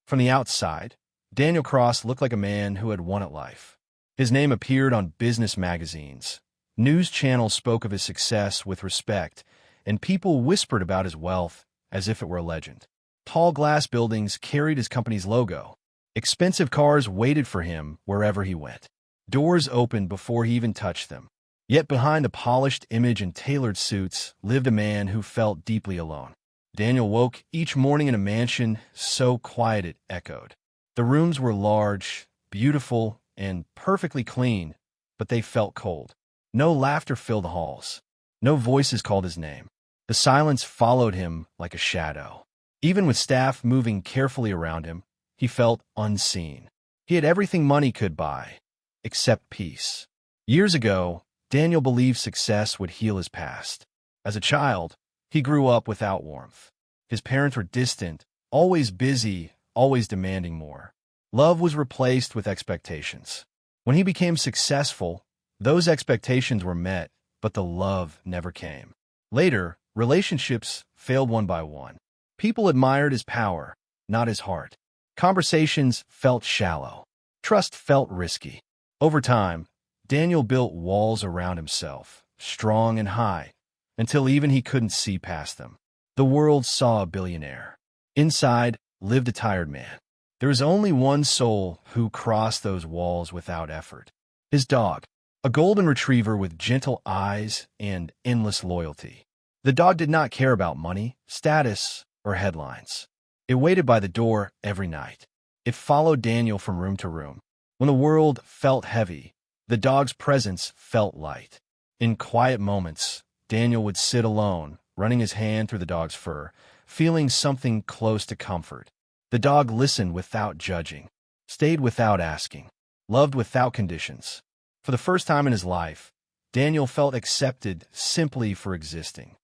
From the outside, Daniel Cross looked like a man who had won at life. His name appeared on business magazines. News channels spoke of his success with respect, and people whispered about his wealth as if it were a legend. Tall glass buildings carried his company's logo. Expensive cars waited for him wherever he went. Doors opened before he even touched them. Yet behind the polished image and tailored suits lived a man who felt deeply alone. Daniel woke each morning in a mansion so quiet it echoed. The rooms were large, beautiful, and perfectly clean, but they felt cold. No laughter filled the halls. No voices called his name. The silence followed him like a shadow. Even with staff moving carefully around him, he felt unseen. He had everything money could buy, except peace. Years ago, Daniel believed success would heal his past. As a child, he grew up without warmth. His parents were distant, always busy, always demanding more. Love was replaced with expectations. When he became successful, those expectations were met, but the love never came. Later, relationships failed one by one. People admired his power, not his heart. Conversations felt shallow. Trust felt risky. Over time, Daniel built walls around himself, strong and high, until even he couldn't see past them. The world saw a billionaire. Inside lived a tired man. There was only one soul who crossed those walls without effort. His dog, a golden retriever with gentle eyes and endless loyalty. The dog did not care about money, status, or headlines. It waited by the door every night. It followed Daniel from room to room. When the world felt heavy, the dog's presence felt light. In quiet moments, Daniel would sit alone, running his hand through the dog's fur, feeling something close to comfort. The dog listened without judging, stayed without asking, loved without conditions. For the first time in his life, Daniel felt accepted simply for existing.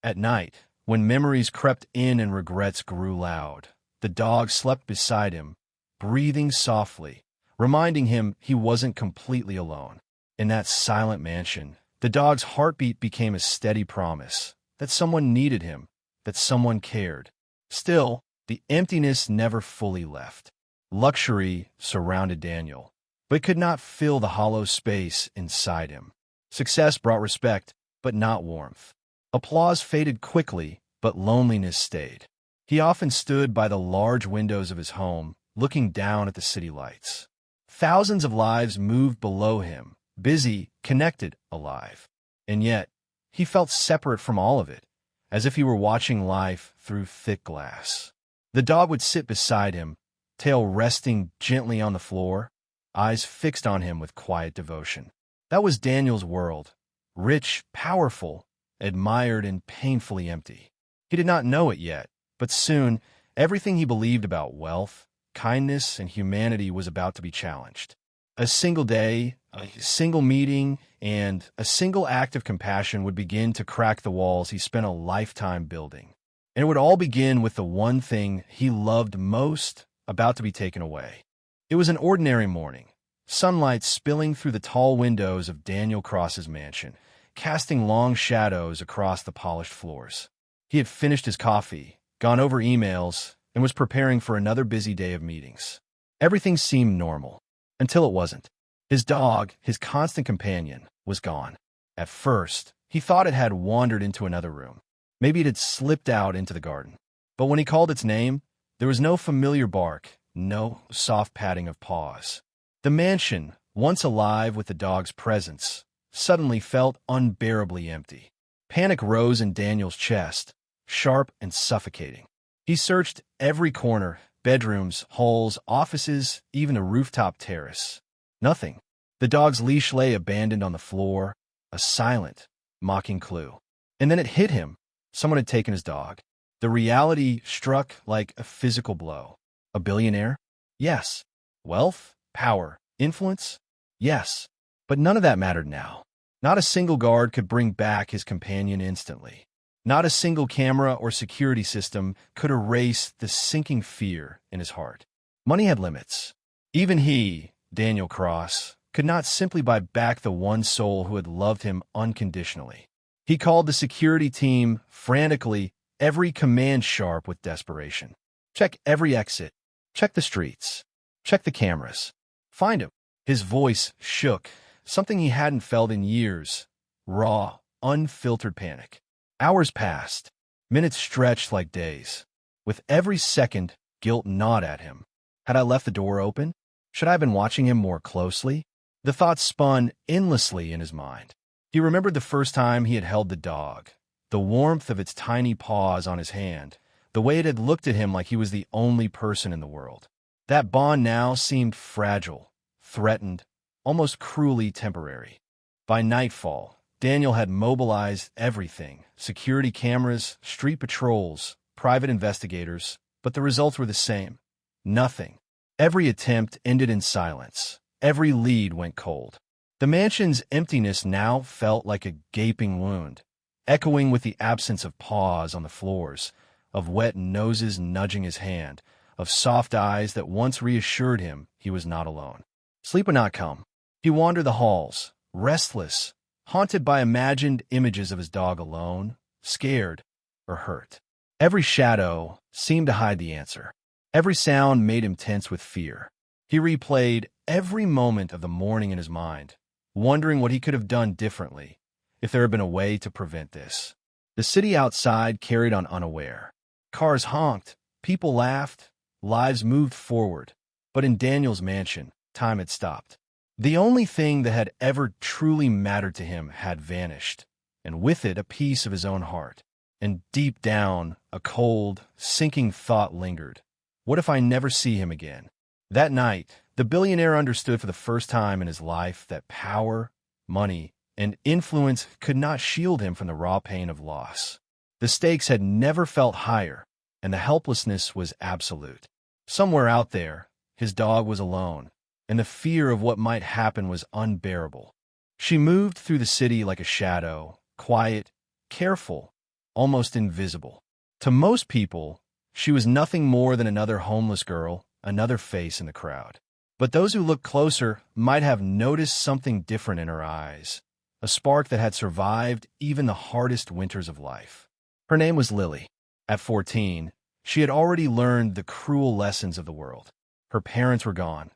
At night, when memories crept in and regrets grew loud, the dog slept beside him, breathing softly, reminding him he wasn't completely alone. In that silent mansion, the dog's heartbeat became a steady promise that someone needed him, that someone cared. Still, the emptiness never fully left. Luxury surrounded Daniel, but could not fill the hollow space inside him. Success brought respect, but not warmth. Applause faded quickly, but loneliness stayed. He often stood by the large windows of his home, looking down at the city lights. Thousands of lives moved below him, busy, connected, alive. And yet, he felt separate from all of it, as if he were watching life through thick glass. The dog would sit beside him, tail resting gently on the floor, eyes fixed on him with quiet devotion. That was Daniel's world, rich, powerful, admired, and painfully empty. He did not know it yet, but soon, everything he believed about wealth, kindness, and humanity was about to be challenged. A single day, a single meeting, and a single act of compassion would begin to crack the walls he spent a lifetime building. And it would all begin with the one thing he loved most about to be taken away. It was an ordinary morning, sunlight spilling through the tall windows of Daniel Cross's mansion, casting long shadows across the polished floors. He had finished his coffee, gone over emails, and was preparing for another busy day of meetings. Everything seemed normal, until it wasn't. His dog, his constant companion, was gone. At first, he thought it had wandered into another room. Maybe it had slipped out into the garden. But when he called its name, there was no familiar bark, no soft patting of paws. The mansion, once alive with the dog's presence, suddenly felt unbearably empty. Panic rose in Daniel's chest, sharp and suffocating. He searched every corner, bedrooms, halls, offices, even a rooftop terrace. Nothing. The dog's leash lay abandoned on the floor, a silent, mocking clue. And then it hit him. Someone had taken his dog. The reality struck like a physical blow. A billionaire? Yes. Wealth? Power? Influence? Yes. But none of that mattered now. Not a single guard could bring back his companion instantly. Not a single camera or security system could erase the sinking fear in his heart. Money had limits. Even he, Daniel Cross, could not simply buy back the one soul who had loved him unconditionally. He called the security team frantically, every command sharp with desperation. Check every exit. Check the streets. Check the cameras. Find him. His voice shook, something he hadn't felt in years. Raw, unfiltered panic. Hours passed. Minutes stretched like days. With every second, guilt gnawed at him. Had I left the door open? Should I have been watching him more closely? The thoughts spun endlessly in his mind. He remembered the first time he had held the dog, the warmth of its tiny paws on his hand, the way it had looked at him like he was the only person in the world. That bond now seemed fragile, threatened, almost cruelly temporary. By nightfall, Daniel had mobilized everything: security cameras, street patrols, private investigators, but the results were the same. Nothing. Every attempt ended in silence. Every lead went cold. The mansion's emptiness now felt like a gaping wound, echoing with the absence of paws on the floors, of wet noses nudging his hand, of soft eyes that once reassured him he was not alone. Sleep would not come. He wandered the halls, restless, haunted by imagined images of his dog alone, scared, or hurt. Every shadow seemed to hide the answer. Every sound made him tense with fear. He replayed every moment of the morning in his mind, wondering what he could have done differently, if there had been a way to prevent this. The city outside carried on unaware. Cars honked, people laughed, lives moved forward. But in Daniel's mansion, time had stopped. The only thing that had ever truly mattered to him had vanished, and with it a piece of his own heart. And deep down, a cold, sinking thought lingered. What if I never see him again? That night, the billionaire understood for the first time in his life that power, money, and influence could not shield him from the raw pain of loss. The stakes had never felt higher, and the helplessness was absolute. Somewhere out there, his dog was alone, and the fear of what might happen was unbearable. She moved through the city like a shadow, quiet, careful, almost invisible. To most people, she was nothing more than another homeless girl, another face in the crowd. But those who looked closer might have noticed something different in her eyes, a spark that had survived even the hardest winters of life. Her name was Lily. At 14, she had already learned the cruel lessons of the world. Her parents were gone,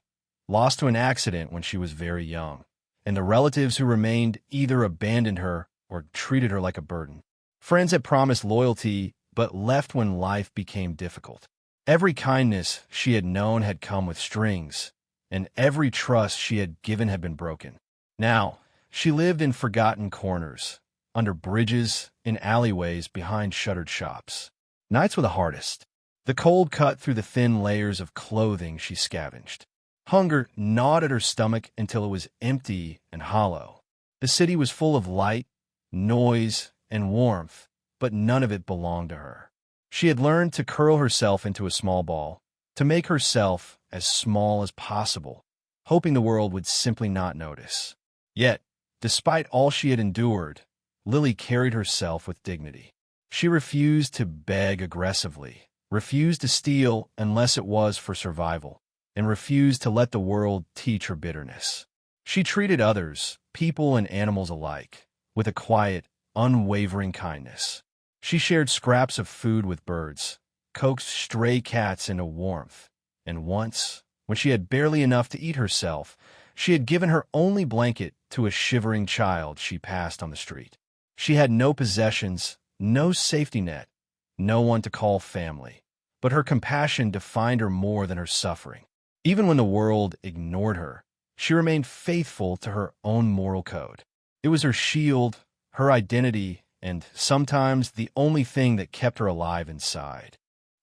lost to an accident when she was very young, and the relatives who remained either abandoned her or treated her like a burden. Friends had promised loyalty, but left when life became difficult. Every kindness she had known had come with strings, and every trust she had given had been broken. Now, she lived in forgotten corners, under bridges, in alleyways behind shuttered shops. Nights were the hardest. The cold cut through the thin layers of clothing she scavenged. Hunger gnawed at her stomach until it was empty and hollow. The city was full of light, noise, and warmth, but none of it belonged to her. She had learned to curl herself into a small ball, to make herself as small as possible, hoping the world would simply not notice. Yet, despite all she had endured, Lily carried herself with dignity. She refused to beg aggressively, refused to steal unless it was for survival, and refused to let the world teach her bitterness. She treated others, people and animals alike, with a quiet, unwavering kindness. She shared scraps of food with birds, coaxed stray cats into warmth, and once, when she had barely enough to eat herself, she had given her only blanket to a shivering child she passed on the street. She had no possessions, no safety net, no one to call family, but her compassion defined her more than her suffering. Even when the world ignored her, she remained faithful to her own moral code. It was her shield, her identity, and sometimes the only thing that kept her alive inside.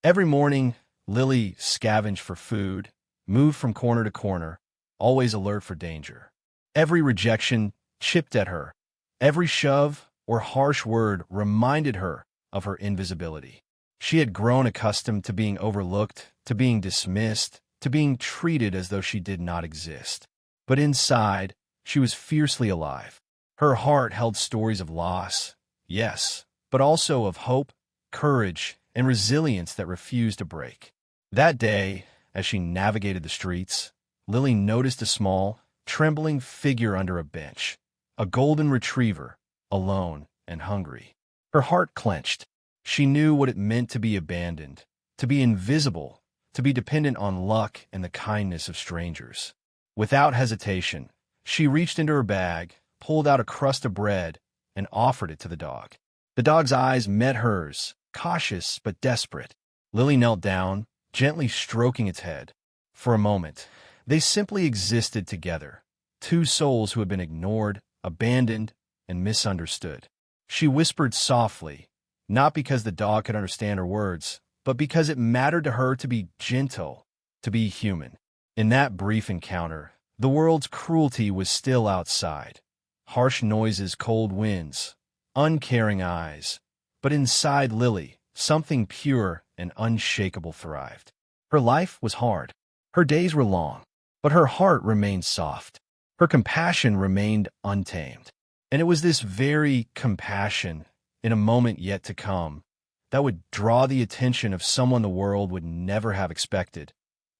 Every morning, Lily scavenged for food, moved from corner to corner, always alert for danger. Every rejection chipped at her. Every shove or harsh word reminded her of her invisibility. She had grown accustomed to being overlooked, to being dismissed, to being treated as though she did not exist. But inside, she was fiercely alive. Her heart held stories of loss, yes, but also of hope, courage, and resilience that refused to break. That day, as she navigated the streets, Lily noticed a small, trembling figure under a bench, a golden retriever, alone and hungry. Her heart clenched. She knew what it meant to be abandoned, to be invisible, to be dependent on luck and the kindness of strangers. Without hesitation, she reached into her bag, pulled out a crust of bread, and offered it to the dog. The dog's eyes met hers, cautious but desperate. Lily knelt down, gently stroking its head. For a moment, they simply existed together, two souls who had been ignored, abandoned, and misunderstood. She whispered softly, not because the dog could understand her words, but because it mattered to her to be gentle, to be human. In that brief encounter, the world's cruelty was still outside. Harsh noises, cold winds, uncaring eyes. But inside Lily, something pure and unshakable thrived. Her life was hard. Her days were long, but her heart remained soft. Her compassion remained untamed. And it was this very compassion, in a moment yet to come, that would draw the attention of someone the world would never have expected.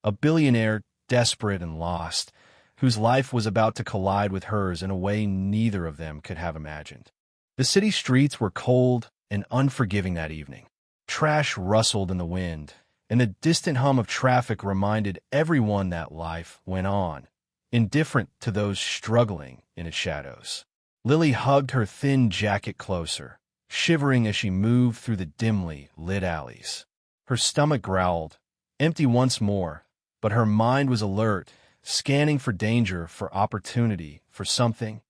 A billionaire, desperate and lost, whose life was about to collide with hers in a way neither of them could have imagined. The city streets were cold and unforgiving that evening. Trash rustled in the wind, and the distant hum of traffic reminded everyone that life went on, indifferent to those struggling in its shadows. Lily hugged her thin jacket closer, shivering as she moved through the dimly lit alleys. Her stomach growled, empty once more, but her mind was alert, scanning for danger, for opportunity, for something,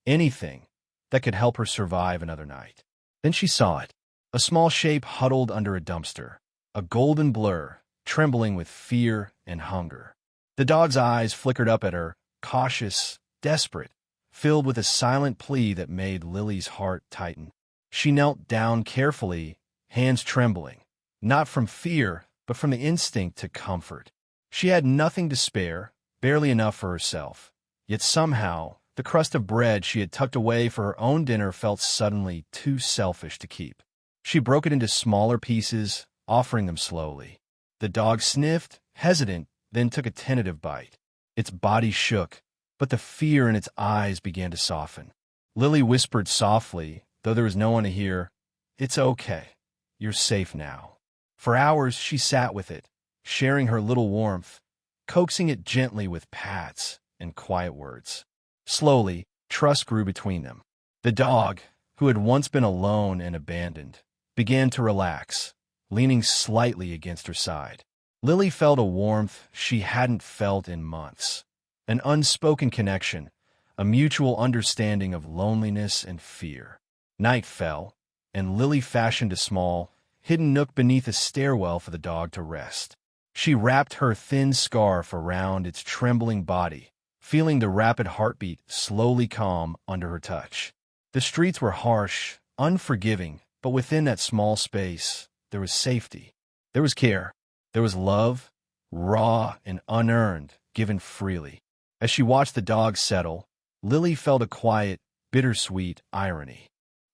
anything, that could help her survive another night. Then she saw it, a small shape huddled under a dumpster, a golden blur, trembling with fear and hunger. The dog's eyes flickered up at her, cautious, desperate, filled with a silent plea that made Lily's heart tighten. She knelt down carefully, hands trembling, not from fear, but from the instinct to comfort. She had nothing to spare, barely enough for herself. Yet somehow, the crust of bread she had tucked away for her own dinner felt suddenly too selfish to keep. She broke it into smaller pieces, offering them slowly. The dog sniffed, hesitant, then took a tentative bite. Its body shook, but the fear in its eyes began to soften. Lily whispered softly, though there was no one to hear, "It's okay. You're safe now." For hours she sat with it, sharing her little warmth, coaxing it gently with pats and quiet words. Slowly, trust grew between them. The dog, who had once been alone and abandoned, began to relax, leaning slightly against her side. Lily felt a warmth she hadn't felt in months, an unspoken connection, a mutual understanding of loneliness and fear. Night fell, and Lily fashioned a small, hidden nook beneath a stairwell for the dog to rest. She wrapped her thin scarf around its trembling body, feeling the rapid heartbeat slowly calm under her touch. The streets were harsh, unforgiving, but within that small space, there was safety. There was care. There was love, raw and unearned, given freely. As she watched the dog settle, Lily felt a quiet, bittersweet irony.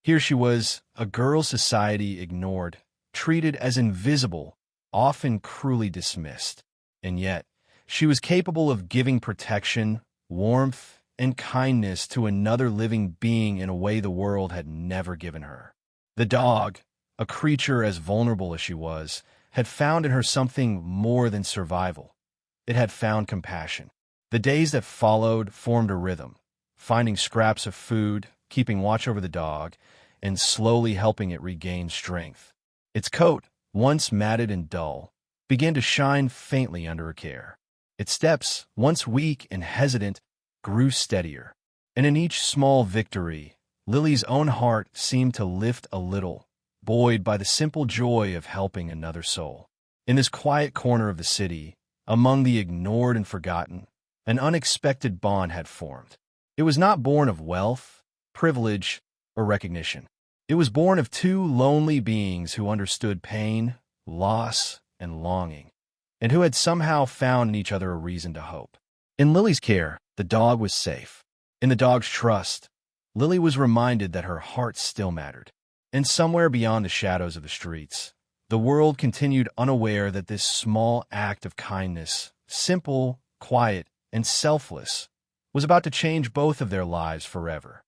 Here she was, a girl society ignored, treated as invisible, often cruelly dismissed. And yet, she was capable of giving protection, warmth, and kindness to another living being in a way the world had never given her. The dog, a creature as vulnerable as she was, had found in her something more than survival. It had found compassion. The days that followed formed a rhythm, finding scraps of food, keeping watch over the dog, and slowly helping it regain strength. Its coat, once matted and dull, began to shine faintly under her care. Its steps, once weak and hesitant, grew steadier. And in each small victory, Lily's own heart seemed to lift a little, buoyed by the simple joy of helping another soul. In this quiet corner of the city, among the ignored and forgotten, an unexpected bond had formed. It was not born of wealth, privilege, or recognition. It was born of two lonely beings who understood pain, loss, and longing, and who had somehow found in each other a reason to hope. In Lily's care, the dog was safe. In the dog's trust, Lily was reminded that her heart still mattered. And somewhere beyond the shadows of the streets, the world continued unaware that this small act of kindness, simple, quiet, and selfless, was about to change both of their lives forever.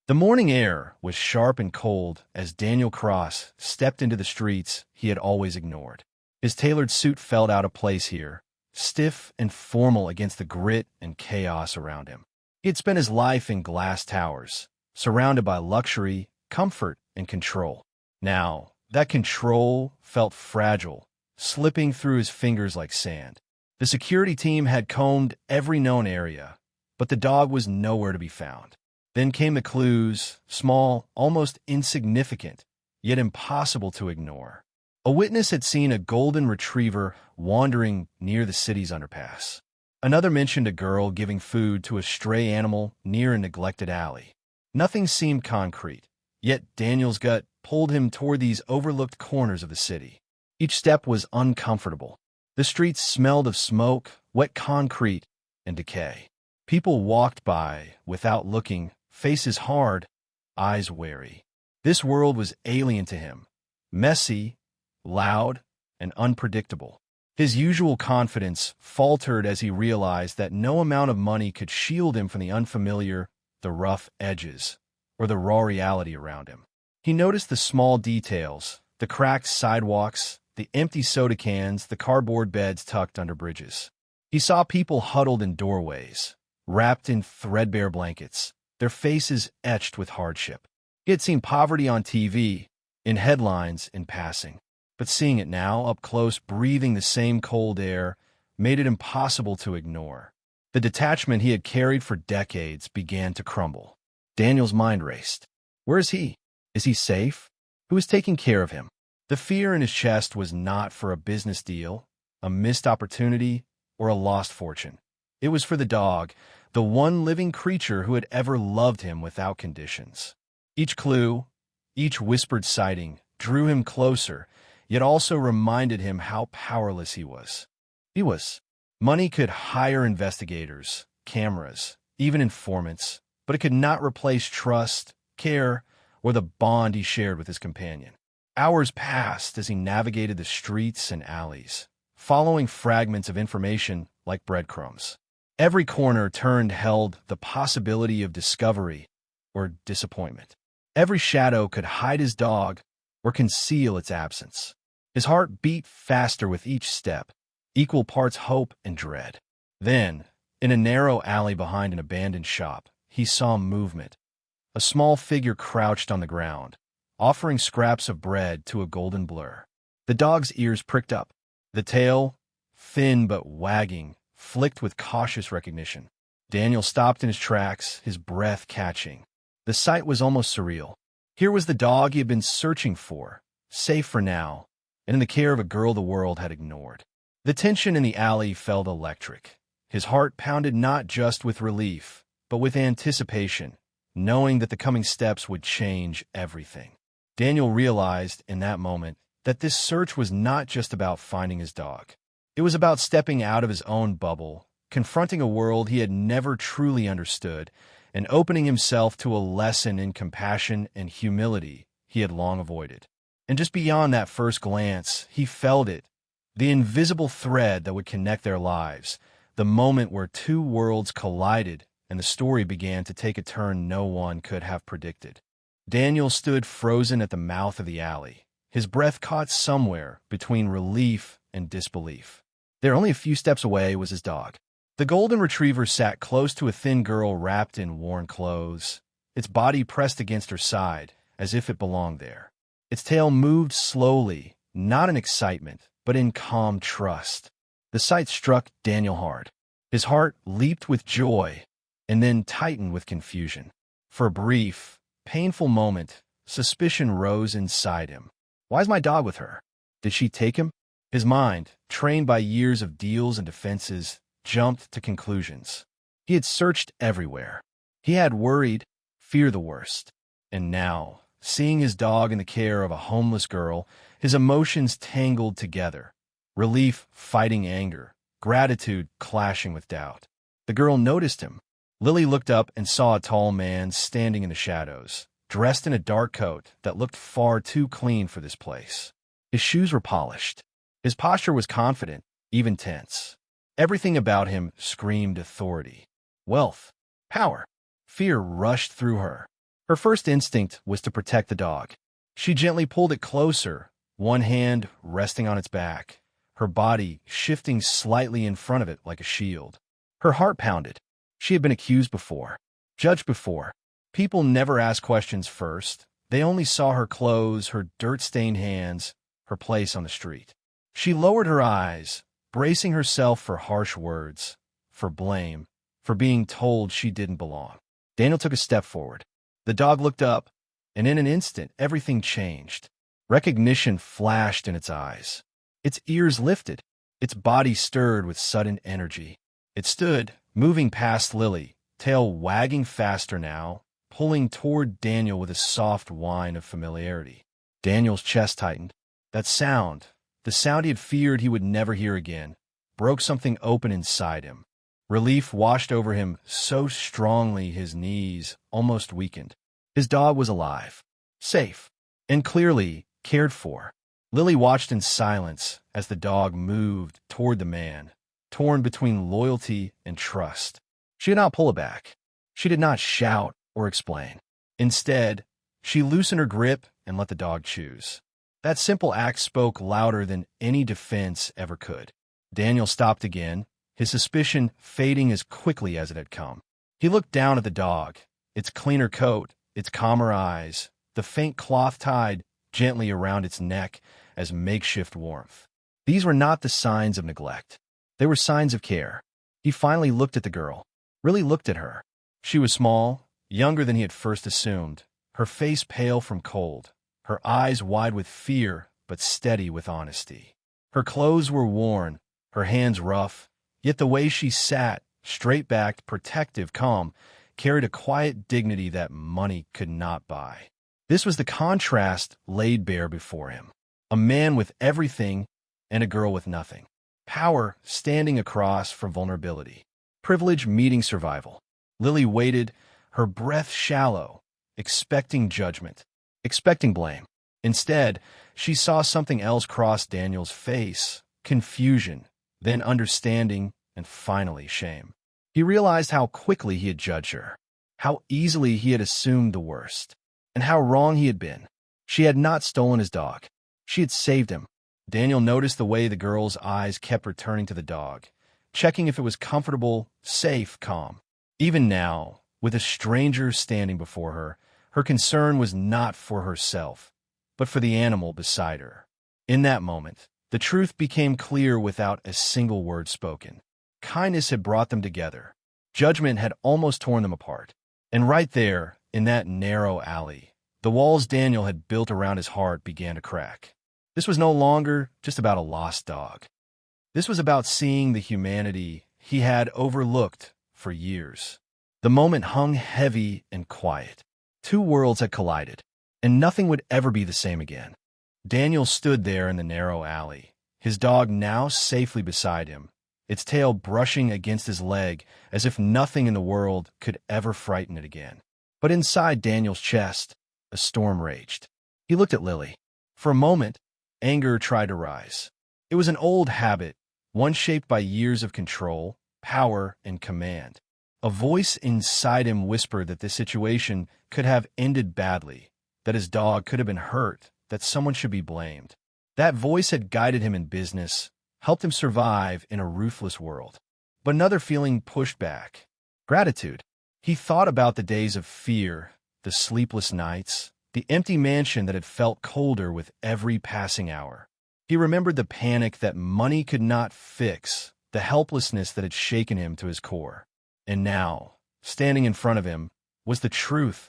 The morning air was sharp and cold as Daniel Cross stepped into the streets he had always ignored. His tailored suit felt out of place here, stiff and formal against the grit and chaos around him. He had spent his life in glass towers, surrounded by luxury, comfort, and control. Now, that control felt fragile, slipping through his fingers like sand. The security team had combed every known area, but the dog was nowhere to be found. Then came the clues, small, almost insignificant, yet impossible to ignore. A witness had seen a golden retriever wandering near the city's underpass. Another mentioned a girl giving food to a stray animal near a neglected alley. Nothing seemed concrete, yet Daniel's gut pulled him toward these overlooked corners of the city. Each step was uncomfortable. The streets smelled of smoke, wet concrete, and decay. People walked by without looking, faces hard, eyes wary. This world was alien to him, messy, loud, and unpredictable. His usual confidence faltered as he realized that no amount of money could shield him from the unfamiliar, the rough edges, or the raw reality around him. He noticed the small details, the cracked sidewalks, the empty soda cans, the cardboard beds tucked under bridges. He saw people huddled in doorways, wrapped in threadbare blankets, their faces etched with hardship. He had seen poverty on TV, in headlines, in passing. But seeing it now, up close, breathing the same cold air, made it impossible to ignore. The detachment he had carried for decades began to crumble. Daniel's mind raced. Where is he? Is he safe? Who is taking care of him? The fear in his chest was not for a business deal, a missed opportunity, or a lost fortune. It was for the dog, the one living creature who had ever loved him without conditions. Each clue, each whispered sighting, drew him closer, yet also reminded him how powerless he was. Money could hire investigators, cameras, even informants, but it could not replace trust, care, or the bond he shared with his companion. Hours passed as he navigated the streets and alleys, following fragments of information like breadcrumbs. Every corner turned held the possibility of discovery or disappointment. Every shadow could hide his dog or conceal its absence. His heart beat faster with each step, equal parts hope and dread. Then, in a narrow alley behind an abandoned shop, he saw movement. A small figure crouched on the ground, offering scraps of bread to a golden blur. The dog's ears pricked up. The tail, thin but wagging, flicked with cautious recognition. Daniel stopped in his tracks, his breath catching. The sight was almost surreal. Here was the dog he had been searching for, safe for now, and in the care of a girl the world had ignored. The tension in the alley felt electric. His heart pounded not just with relief, but with anticipation, knowing that the coming steps would change everything. Daniel realized in that moment that this search was not just about finding his dog. It was about stepping out of his own bubble, confronting a world he had never truly understood, and opening himself to a lesson in compassion and humility he had long avoided. And just beyond that first glance, he felt it, the invisible thread that would connect their lives, the moment where two worlds collided and the story began to take a turn no one could have predicted. Daniel stood frozen at the mouth of the alley, his breath caught somewhere between relief and disbelief. There, only a few steps away, was his dog. The golden retriever sat close to a thin girl wrapped in worn clothes, its body pressed against her side, as if it belonged there. Its tail moved slowly, not in excitement, but in calm trust. The sight struck Daniel hard. His heart leaped with joy, and then tightened with confusion. For a brief, painful moment, suspicion rose inside him. Why is my dog with her? Did she take him? His mind, trained by years of deals and defenses, jumped to conclusions. He had searched everywhere. He had worried, feared the worst. And now, seeing his dog in the care of a homeless girl, his emotions tangled together. Relief fighting anger, gratitude clashing with doubt. The girl noticed him. Lily looked up and saw a tall man standing in the shadows, dressed in a dark coat that looked far too clean for this place. His shoes were polished. His posture was confident, even tense. Everything about him screamed authority. Wealth, power, fear rushed through her. Her first instinct was to protect the dog. She gently pulled it closer, one hand resting on its back, her body shifting slightly in front of it like a shield. Her heart pounded. She had been accused before, judged before. People never asked questions first. They only saw her clothes, her dirt-stained hands, her place on the street. She lowered her eyes, bracing herself for harsh words, for blame, for being told she didn't belong. Daniel took a step forward. The dog looked up, and in an instant, everything changed. Recognition flashed in its eyes. Its ears lifted. Its body stirred with sudden energy. It stood, moving past Lily, tail wagging faster now, pulling toward Daniel with a soft whine of familiarity. Daniel's chest tightened. That sound, the sound he had feared he would never hear again, broke something open inside him. Relief washed over him so strongly his knees almost weakened. His dog was alive, safe, and clearly cared for. Lily watched in silence as the dog moved toward the man, torn between loyalty and trust. She did not pull it back. She did not shout or explain. Instead, she loosened her grip and let the dog choose. That simple act spoke louder than any defense ever could. Daniel stopped again, his suspicion fading as quickly as it had come. He looked down at the dog, its cleaner coat, its calmer eyes, the faint cloth tied gently around its neck as makeshift warmth. These were not the signs of neglect. They were signs of care. He finally looked at the girl, really looked at her. She was small, younger than he had first assumed, her face pale from cold, her eyes wide with fear but steady with honesty. Her clothes were worn, her hands rough, yet the way she sat, straight-backed, protective, calm, carried a quiet dignity that money could not buy. This was the contrast laid bare before him. A man with everything and a girl with nothing. Power standing across from vulnerability. Privilege meeting survival. Lily waited, her breath shallow, expecting judgment, expecting blame. Instead, she saw something else cross Daniel's face, confusion, then understanding, and finally shame. He realized how quickly he had judged her, how easily he had assumed the worst, and how wrong he had been. She had not stolen his dog. She had saved him. Daniel noticed the way the girl's eyes kept returning to the dog, checking if it was comfortable, safe, calm. Even now, with a stranger standing before her, her concern was not for herself, but for the animal beside her. In that moment, the truth became clear without a single word spoken. Kindness had brought them together. Judgment had almost torn them apart. And right there, in that narrow alley, the walls Daniel had built around his heart began to crack. This was no longer just about a lost dog. This was about seeing the humanity he had overlooked for years. The moment hung heavy and quiet. Two worlds had collided, and nothing would ever be the same again. Daniel stood there in the narrow alley, his dog now safely beside him, its tail brushing against his leg as if nothing in the world could ever frighten it again. But inside Daniel's chest, a storm raged. He looked at Lily. For a moment, anger tried to rise. It was an old habit, one shaped by years of control, power, and command. A voice inside him whispered that this situation could have ended badly, that his dog could have been hurt, that someone should be blamed. That voice had guided him in business, helped him survive in a ruthless world. But another feeling pushed back. Gratitude. He thought about the days of fear, the sleepless nights, the empty mansion that had felt colder with every passing hour. He remembered the panic that money could not fix, the helplessness that had shaken him to his core. And now, standing in front of him, was the truth.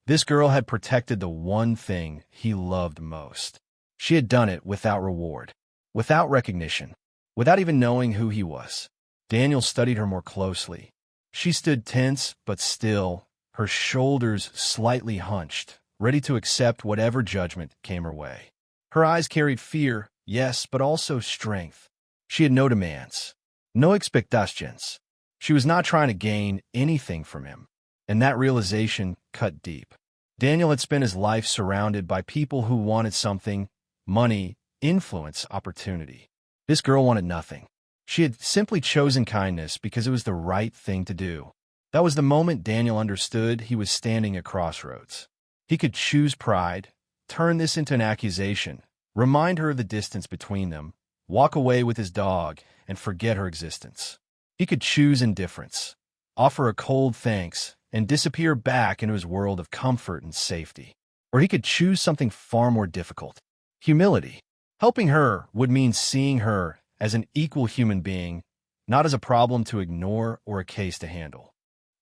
This girl had protected the one thing he loved most. She had done it without reward, without recognition, without even knowing who he was. Daniel studied her more closely. She stood tense but still, her shoulders slightly hunched, ready to accept whatever judgment came her way. Her eyes carried fear, yes, but also strength. She had no demands, no expectations. She was not trying to gain anything from him, and that realization cut deep. Daniel had spent his life surrounded by people who wanted something: money, influence, opportunity. This girl wanted nothing. She had simply chosen kindness because it was the right thing to do. That was the moment Daniel understood he was standing at crossroads. He could choose pride, turn this into an accusation, remind her of the distance between them, walk away with his dog, and forget her existence. He could choose indifference, offer a cold thanks, and disappear back into his world of comfort and safety. Or he could choose something far more difficult: humility. Helping her would mean seeing her as an equal human being, not as a problem to ignore or a case to handle.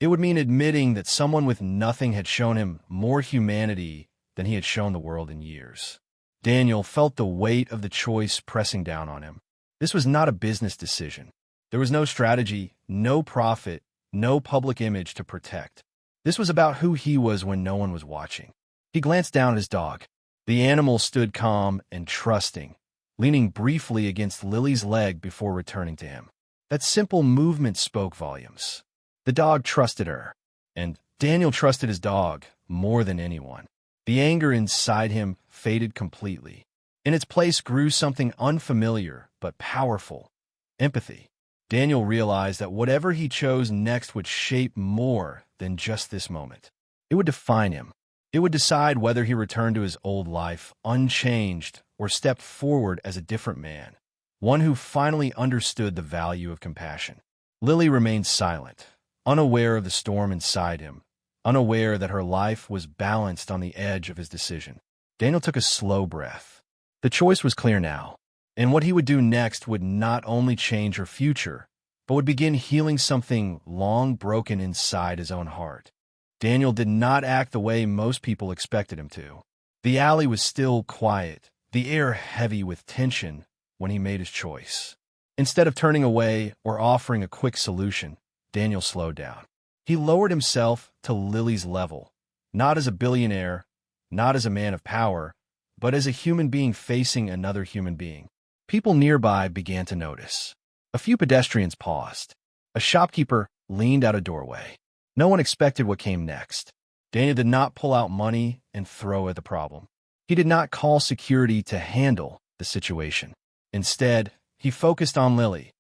It would mean admitting that someone with nothing had shown him more humanity than he had shown the world in years. Daniel felt the weight of the choice pressing down on him. This was not a business decision. There was no strategy, no profit, no public image to protect. This was about who he was when no one was watching. He glanced down at his dog. The animal stood calm and trusting, leaning briefly against Lily's leg before returning to him. That simple movement spoke volumes. The dog trusted her, and Daniel trusted his dog more than anyone. The anger inside him faded completely. In its place grew something unfamiliar but powerful: empathy. Daniel realized that whatever he chose next would shape more than just this moment. It would define him. It would decide whether he returned to his old life unchanged or stepped forward as a different man, one who finally understood the value of compassion. Lily remained silent, unaware of the storm inside him, unaware that her life was balanced on the edge of his decision. Daniel took a slow breath. The choice was clear now, and what he would do next would not only change her future, but would begin healing something long broken inside his own heart. Daniel did not act the way most people expected him to. The alley was still quiet, the air heavy with tension when he made his choice. Instead of turning away or offering a quick solution, Daniel slowed down. He lowered himself to Lily's level, not as a billionaire, not as a man of power, but as a human being facing another human being. People nearby began to notice. A few pedestrians paused. A shopkeeper leaned out a doorway. No one expected what came next. Daniel did not pull out money and throw at the problem. He did not call security to handle the situation. Instead, he focused on Lily,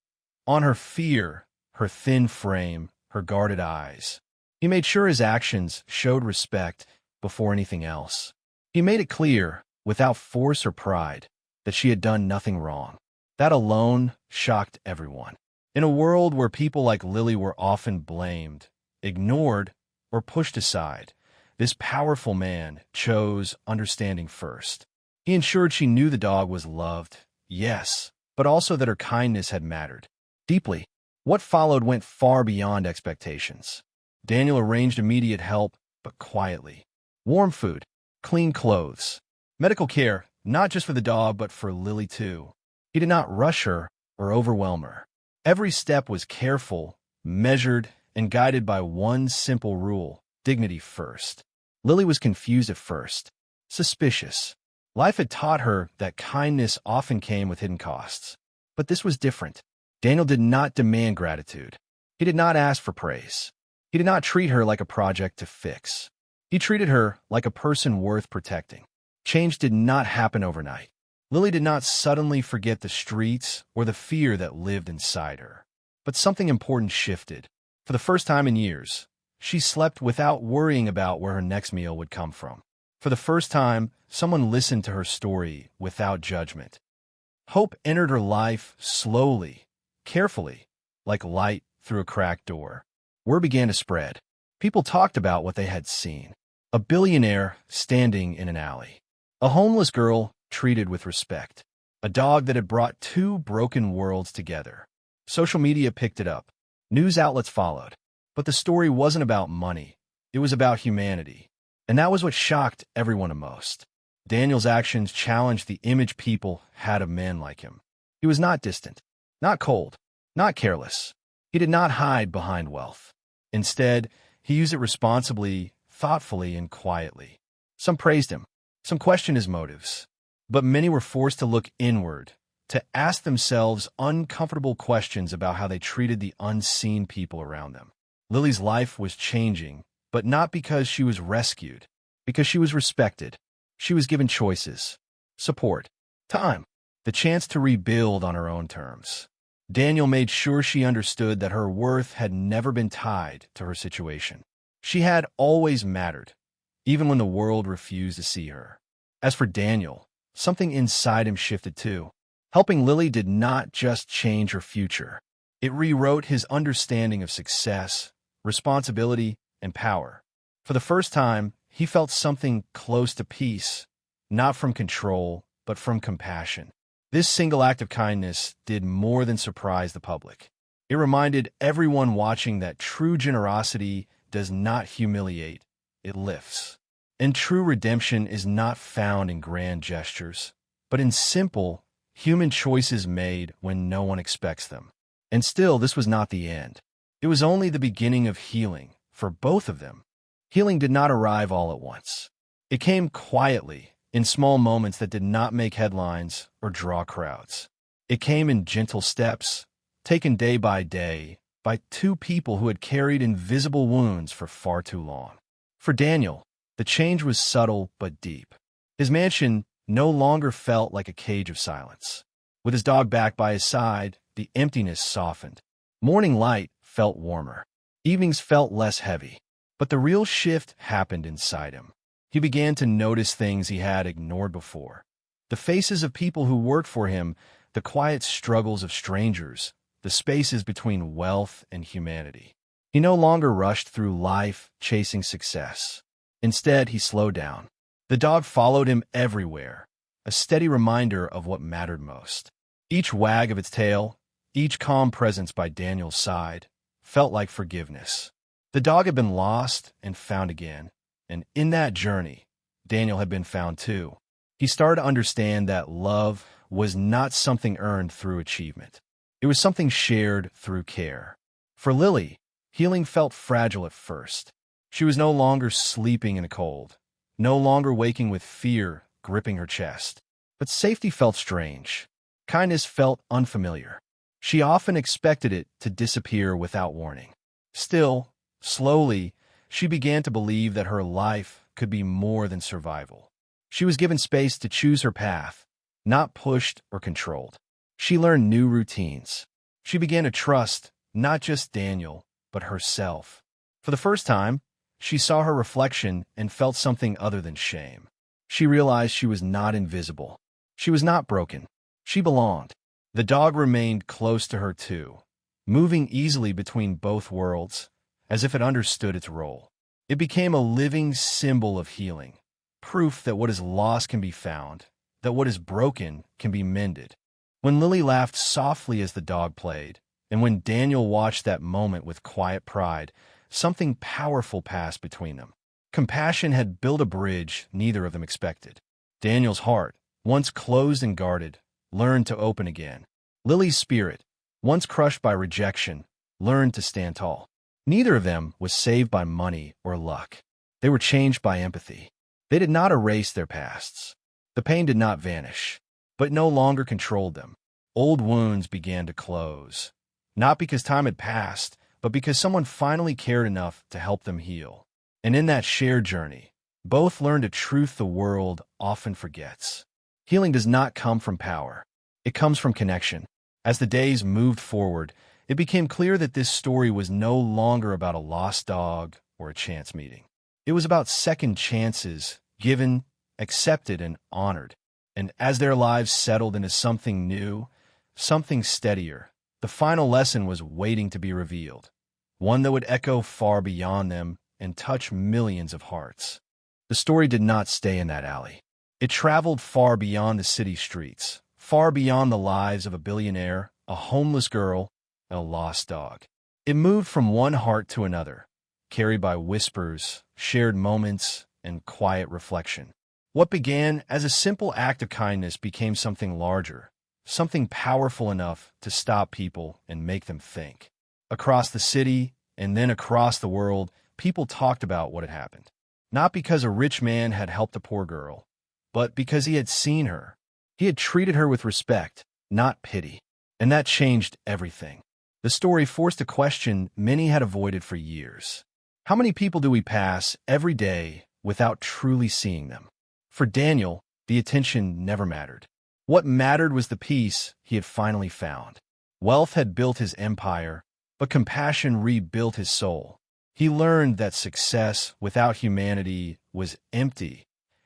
on her fear, her thin frame, her guarded eyes. He made sure his actions showed respect before anything else. He made it clear, without force or pride, that she had done nothing wrong. That alone shocked everyone. In a world where people like Lily were often blamed, ignored, or pushed aside, this powerful man chose understanding first. He ensured she knew the dog was loved, yes, but also that her kindness had mattered deeply. What followed went far beyond expectations. Daniel arranged immediate help, but quietly. Warm food, clean clothes, medical care, not just for the dog, but for Lily too. He did not rush her or overwhelm her. Every step was careful, measured, and guided by one simple rule: dignity first. Lily was confused at first, suspicious. Life had taught her that kindness often came with hidden costs. But this was different. Daniel did not demand gratitude. He did not ask for praise. He did not treat her like a project to fix. He treated her like a person worth protecting. Change did not happen overnight. Lily did not suddenly forget the streets or the fear that lived inside her. But something important shifted. For the first time in years, she slept without worrying about where her next meal would come from. For the first time, someone listened to her story without judgment. Hope entered her life slowly, carefully, like light through a cracked door. Word began to spread. People talked about what they had seen. A billionaire standing in an alley. A homeless girl treated with respect. A dog that had brought two broken worlds together. Social media picked it up. News outlets followed. But the story wasn't about money. It was about humanity. And that was what shocked everyone the most. Daniel's actions challenged the image people had of men like him. He was not distant, not cold, not careless. He did not hide behind wealth. Instead, he used it responsibly, thoughtfully, and quietly. Some praised him. Some questioned his motives. But many were forced to look inward, to ask themselves uncomfortable questions about how they treated the unseen people around them. Lily's life was changing, but not because she was rescued, because she was respected. She was given choices, support, time, the chance to rebuild on her own terms. Daniel made sure she understood that her worth had never been tied to her situation. She had always mattered, even when the world refused to see her. As for Daniel, something inside him shifted too. Helping Lily did not just change her future. It rewrote his understanding of success, responsibility, and power. For the first time, he felt something close to peace, not from control, but from compassion. This single act of kindness did more than surprise the public. It reminded everyone watching that true generosity does not humiliate, it lifts. And true redemption is not found in grand gestures, but in simple, human choices made when no one expects them. And still, this was not the end. It was only the beginning of healing for both of them. Healing did not arrive all at once. It came quietly, in small moments that did not make headlines or draw crowds. It came in gentle steps, taken day by two people who had carried invisible wounds for far too long. For Daniel, the change was subtle but deep. His mansion no longer felt like a cage of silence. With his dog back by his side, the emptiness softened. Morning light felt warmer. Evenings felt less heavy. But the real shift happened inside him. He began to notice things he had ignored before. The faces of people who worked for him, the quiet struggles of strangers, the spaces between wealth and humanity. He no longer rushed through life chasing success. Instead, he slowed down. The dog followed him everywhere, a steady reminder of what mattered most. Each wag of its tail, each calm presence by Daniel's side, felt like forgiveness. The dog had been lost and found again, and in that journey, Daniel had been found too. He started to understand that love was not something earned through achievement. It was something shared through care. For Lily, healing felt fragile at first. She was no longer sleeping in a cold, no longer waking with fear gripping her chest. But safety felt strange. Kindness felt unfamiliar. She often expected it to disappear without warning. Still, slowly, she began to believe that her life could be more than survival. She was given space to choose her path, not pushed or controlled. She learned new routines. She began to trust not just Daniel, but herself. For the first time, she saw her reflection and felt something other than shame. She realized she was not invisible. She was not broken. She belonged. The dog remained close to her too, moving easily between both worlds, as if it understood its role. It became a living symbol of healing, proof that what is lost can be found, that what is broken can be mended. When Lily laughed softly as the dog played, and when Daniel watched that moment with quiet pride, something powerful passed between them. Compassion had built a bridge neither of them expected. Daniel's heart, once closed and guarded, learned to open again. Lily's spirit, once crushed by rejection, learned to stand tall. Neither of them was saved by money or luck. They were changed by empathy. They did not erase their pasts. The pain did not vanish, but no longer controlled them. Old wounds began to close, not because time had passed, but because someone finally cared enough to help them heal. And in that shared journey, both learned a truth the world often forgets. Healing does not come from power. It comes from connection. As the days moved forward, it became clear that this story was no longer about a lost dog or a chance meeting. It was about second chances, given, accepted, and honored. And as their lives settled into something new, something steadier, the final lesson was waiting to be revealed, one that would echo far beyond them and touch millions of hearts. The story did not stay in that alley. It traveled far beyond the city streets, far beyond the lives of a billionaire, a homeless girl, and a lost dog. It moved from one heart to another, carried by whispers, shared moments, and quiet reflection. What began as a simple act of kindness became something larger, something powerful enough to stop people and make them think. Across the city, and then across the world, people talked about what had happened. Not because a rich man had helped a poor girl, but because he had seen her. He had treated her with respect, not pity. And that changed everything. The story forced a question many had avoided for years. How many people do we pass every day without truly seeing them? For Daniel, the attention never mattered. What mattered was the peace he had finally found. Wealth had built his empire, but compassion rebuilt his soul. He learned that success without humanity was empty,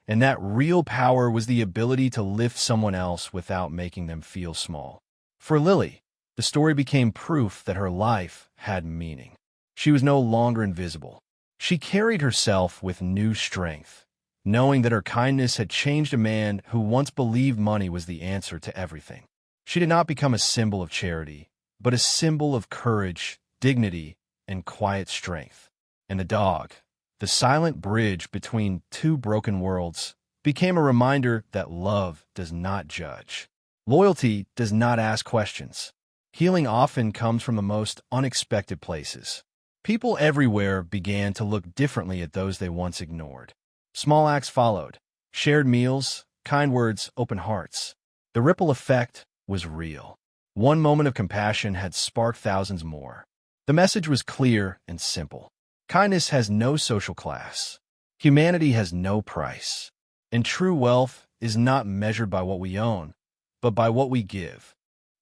And that real power was the ability to lift someone else without making them feel small. For Lily, the story became proof that her life had meaning. She was no longer invisible. She carried herself with new strength, knowing that her kindness had changed a man who once believed money was the answer to everything. She did not become a symbol of charity, but a symbol of courage, dignity, and quiet strength. And the dog, the silent bridge between two broken worlds, became a reminder that love does not judge. Loyalty does not ask questions. Healing often comes from the most unexpected places. People everywhere began to look differently at those they once ignored. Small acts followed. Shared meals, kind words, open hearts. The ripple effect was real. One moment of compassion had sparked thousands more. The message was clear and simple. Kindness has no social class. Humanity has no price. And true wealth is not measured by what we own, but by what we give.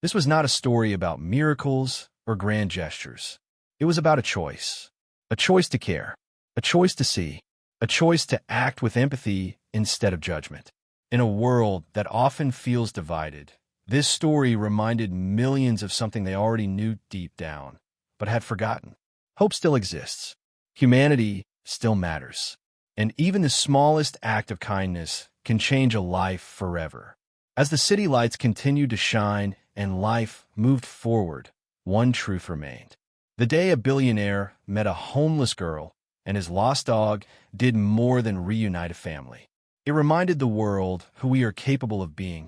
This was not a story about miracles or grand gestures. It was about a choice to care, a choice to see, a choice to act with empathy instead of judgment. In a world that often feels divided, this story reminded millions of something they already knew deep down, but had forgotten. Hope still exists. Humanity still matters. And even the smallest act of kindness can change a life forever. As the city lights continued to shine and life moved forward, one truth remained. The day a billionaire met a homeless girl and his lost dog did more than reunite a family. It reminded the world who we are capable of being